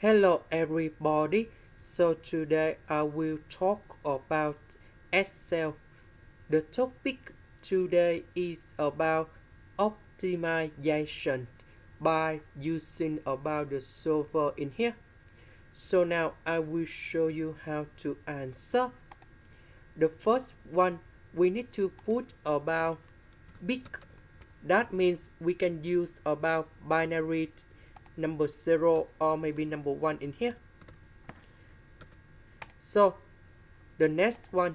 Hello everybody. So today I will talk about Excel. The topic today is about optimization by using about the solver in here. So now I will show you how to answer. The first one, we need to put about big. That means we can use about binary number 0 or maybe number 1 in here. So the next one,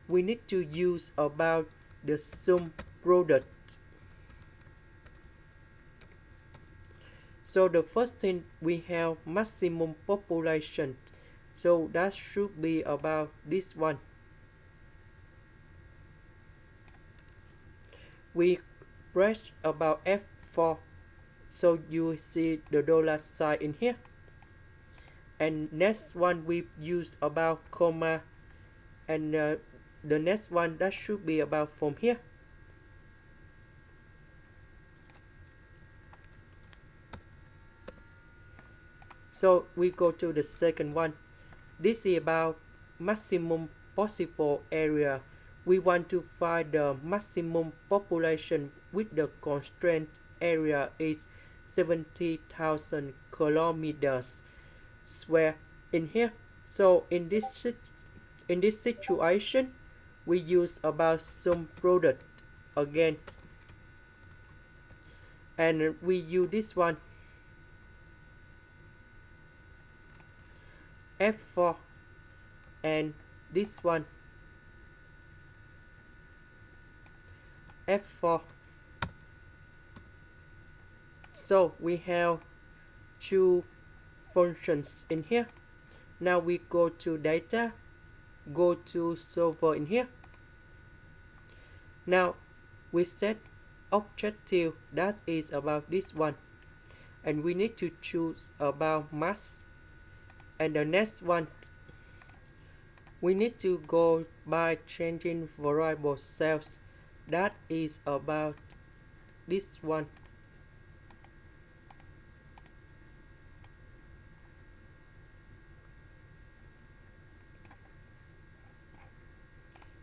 we need to use about the sum product. So the first thing, we have maximum population. So that should be about this one. We press about F4. So you see the dollar sign in here. And next one, we use about comma. And the next one, that should be about from here. So we go to the second one. This is about maximum possible area. We want to find the maximum population with the constraint area is 70,000 kilometers square in here. So in this situation, we use about sum product again, and we use this one F4 and this one F4. So we have two functions in here. Now we go to data, go to solver in here. Now we set objective, that is about this one, and we need to choose about mass. And the next one, we need to go by changing variable cells, that is about this one.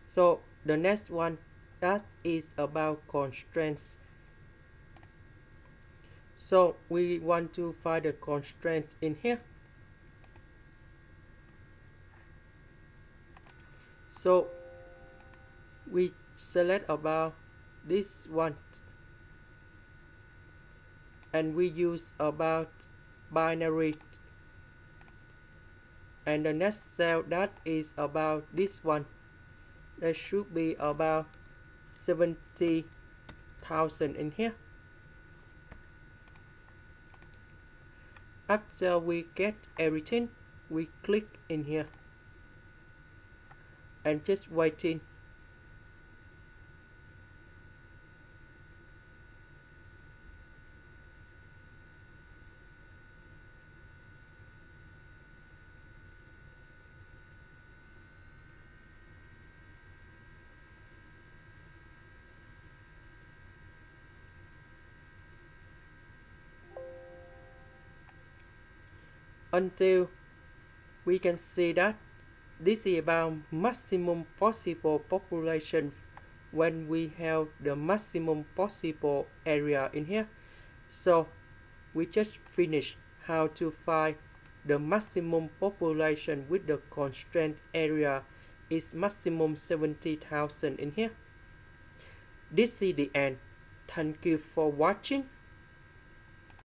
So the next one, that is about constraints. So we want to find the constraint in here. So we select about this one, and we use about binary, and the next cell, that is about this one, that should be about 70,000 in here. After we get everything, we click in here and just waiting. Until we can see that this is about maximum possible population when we have the maximum possible area in here. So we just finished how to find the maximum population with the constraint area is maximum 70,000 in here. This is the end. Thank you for watching.